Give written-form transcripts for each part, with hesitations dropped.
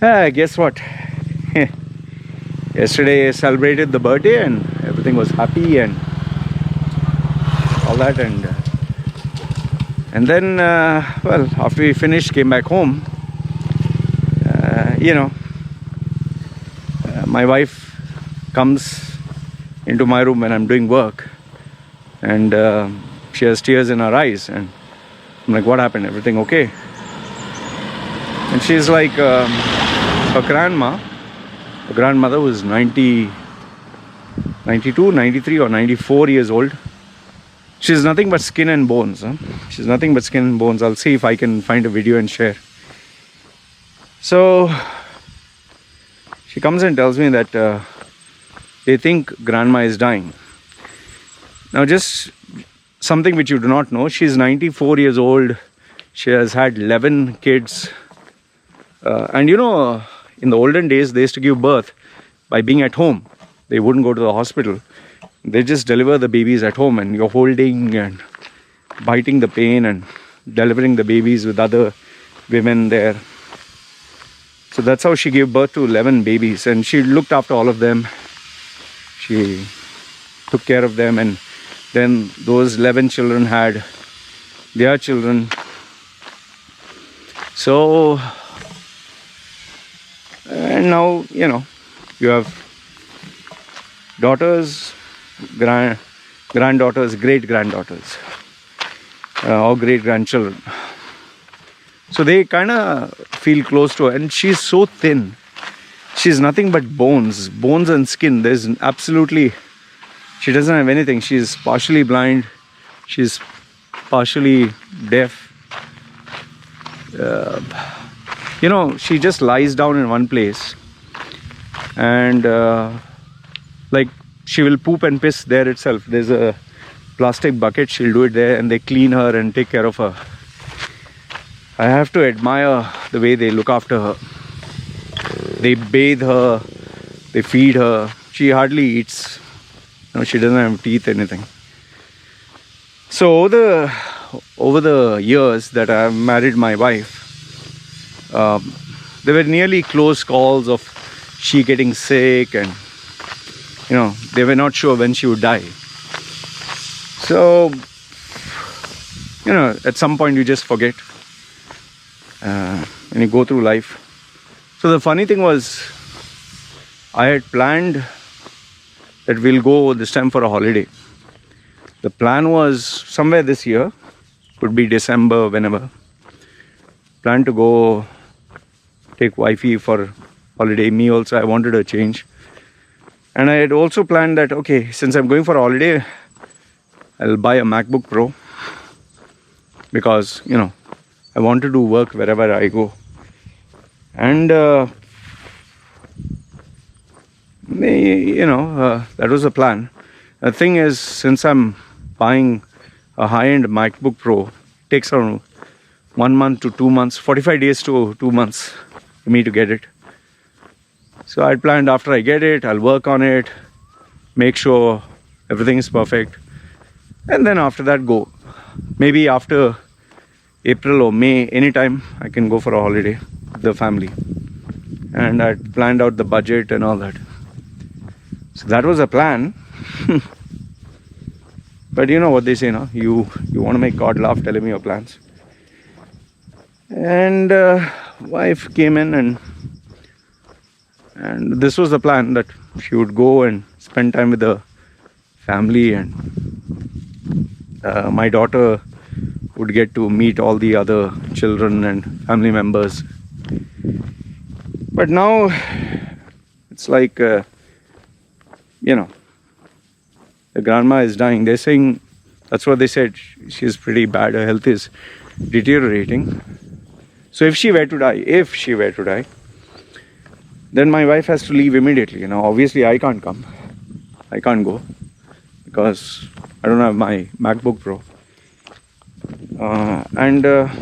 Guess what? Yesterday I celebrated the birthday and everything was happy and all that, and then well, after we finished, came back home. My wife comes into my room when I'm doing work, and she has tears in her eyes, and I'm like, what happened? Everything okay? And she's like, her grandmother was 92, 93 or 94 years old. She's nothing but skin and bones. She's nothing but skin and bones. I'll see if I can find a video and share. So she comes and tells me that they think grandma is dying. Now, just something which you do not know, she's 94 years old. She has had 11 kids. And in the olden days, they used to give birth by being at home. They wouldn't go to the hospital. They just deliver the babies at home, and you're holding and biting the pain and delivering the babies with other women there. So that's how she gave birth to 11 babies, and she looked after all of them. She took care of them, and then those 11 children had their children. So, and now, you have daughters, granddaughters, great-granddaughters, or great-grandchildren. So they kind of feel close to her, and she's so thin. She's nothing but bones and skin. There's absolutely, she doesn't have anything. She's partially blind. She's partially deaf. She just lies down in one place, and like, she will poop and piss there itself. There's a plastic bucket, she'll do it there, and they clean her and take care of her. I have to admire the way they look after her. They bathe her, they feed her. She hardly eats. She doesn't have teeth, anything. So over the years that I've married my wife, there were nearly close calls of she getting sick, and they were not sure when she would die. So, at some point you just forget, and you go through life. So the funny thing was, I had planned that we'll go this time for a holiday. The plan was somewhere this year, could be December, whenever. Planned to go take wifey for holiday. Me also, I wanted a change. And I had also planned that, okay, since I'm going for a holiday, I'll buy a MacBook Pro, because, I want to do work wherever I go. And, that was the plan. The thing is, since I'm buying a high-end MacBook Pro, it takes around 1 month to 2 months, 45 days to 2 months for me to get it. So I planned, after I get it, I'll work on it, make sure everything is perfect, and then after that go. Maybe after April or May, anytime I can go for a holiday with the family. And I planned out the budget and all that. So that was a plan. But you know what they say, no? You want to make God laugh, tell him your plans. And wife came in, and this was the plan, that she would go and spend time with the family, and my daughter would get to meet all the other children and family members. But now it's like, the grandma is dying. They're saying, that's what they said, she's pretty bad, her health is deteriorating. So if she were to die, then my wife has to leave immediately. Obviously I can't come. I can't go, because I don't have my MacBook Pro.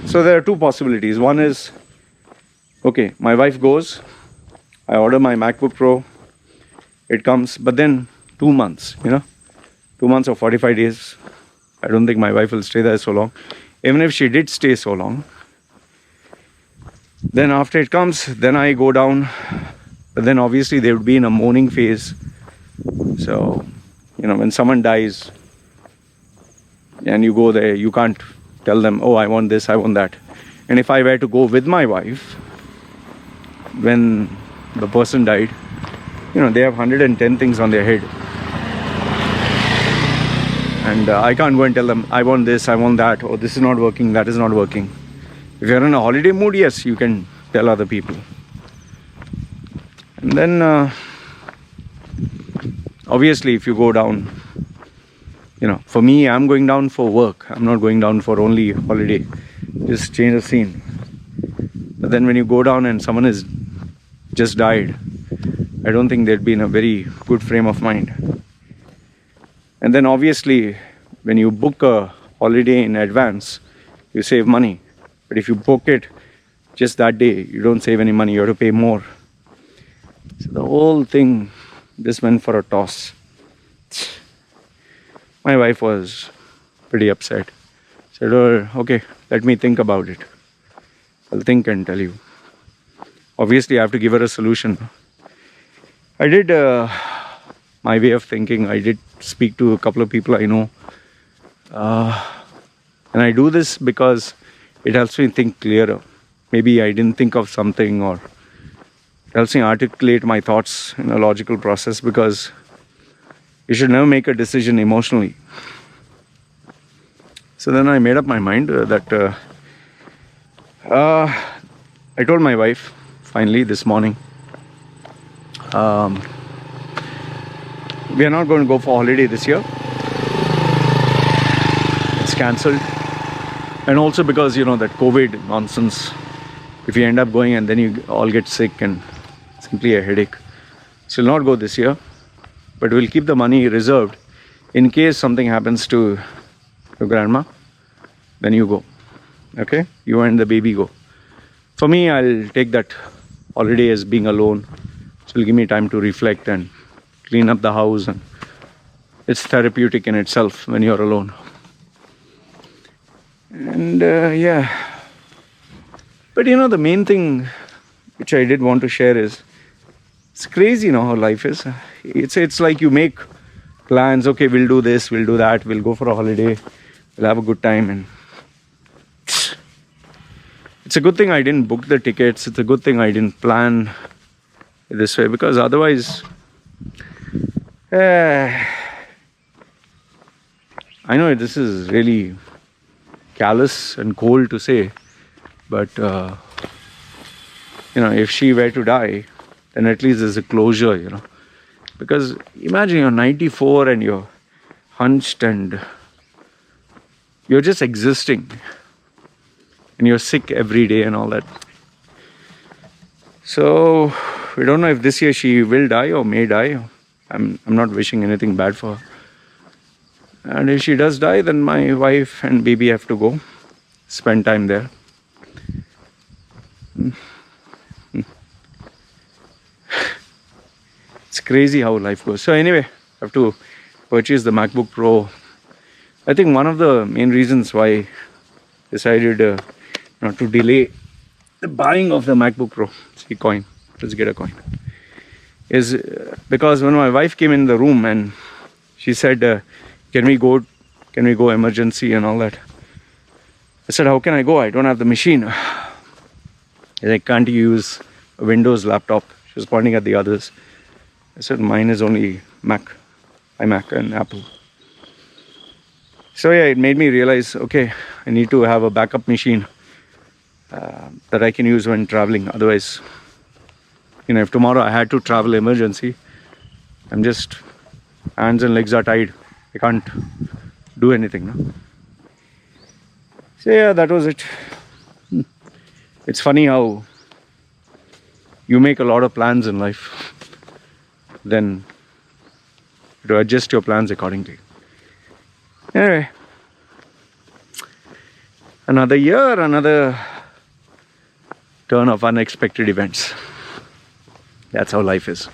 So there are two possibilities. One is, okay, my wife goes, I order my MacBook Pro, it comes, but then 2 months, 2 months or 45 days, I don't think my wife will stay there so long. Even if she did stay so long, Then after it comes, then I go down. But then obviously they would be in a mourning phase. So, when someone dies and you go there, you can't tell them, oh, I want this, I want that. And if I were to go with my wife when the person died, they have 110 things on their head. And I can't go and tell them, I want this, I want that, or this is not working, that is not working. If you're in a holiday mood, yes, you can tell other people. And then, obviously, if you go down, for me, I'm going down for work. I'm not going down for only holiday. Just change the scene. But then when you go down and someone has just died, I don't think they'd be in a very good frame of mind. And then obviously, when you book a holiday in advance, you save money. But if you book it just that day, you don't save any money. You have to pay more. So the whole thing just went for a toss. My wife was pretty upset. Said, oh, okay, let me think about it. I'll think and tell you. Obviously, I have to give her a solution. I did my way of thinking. I did speak to a couple of people I know. And I do this because it helps me think clearer. Maybe I didn't think of something, or it helps me articulate my thoughts in a logical process, because you should never make a decision emotionally. So then I made up my mind that I told my wife finally this morning, we are not going to go for holiday this year. It's cancelled. And also because, that COVID nonsense, if you end up going and then you all get sick and simply a headache. So we'll not go this year, but we'll keep the money reserved in case something happens to your grandma. Then you go. Okay? You and the baby go. For me, I'll take that holiday as being alone. So it'll give me time to reflect and clean up the house. And it's therapeutic in itself when you're alone. And yeah. But the main thing which I did want to share is, it's crazy, how life is. It's like you make plans. Okay, we'll do this, we'll do that, we'll go for a holiday, we'll have a good time. And it's a good thing I didn't book the tickets. It's a good thing I didn't plan this way, because otherwise, I know this is really callous and cold to say, but if she were to die, then at least there's a closure, because imagine you're 94 and you're hunched and you're just existing and you're sick every day and all that. So we don't know if this year she will die or may die. I'm not wishing anything bad for her. And if she does die, then my wife and baby have to go spend time there. It's crazy how life goes. So anyway, I have to purchase the MacBook Pro. I think one of the main reasons why I decided not to delay the buying of the MacBook Pro, see coin, let's get a coin, is because when my wife came in the room and she said, can we go emergency and all that. I said, how can I go? I don't have the machine. I can't use a Windows laptop. She was pointing at the others. I said, mine is only Mac, iMac and Apple. So yeah, it made me realize, okay, I need to have a backup machine that I can use when traveling. Otherwise, if tomorrow I had to travel emergency, I'm just, hands and legs are tied. I can't do anything. No? So yeah, that was it. It's funny how you make a lot of plans in life, then to adjust your plans accordingly. Anyway, another year, another turn of unexpected events. That's how life is.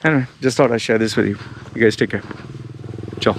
Anyway, just thought I'd share this with you. You guys take care. Ciao.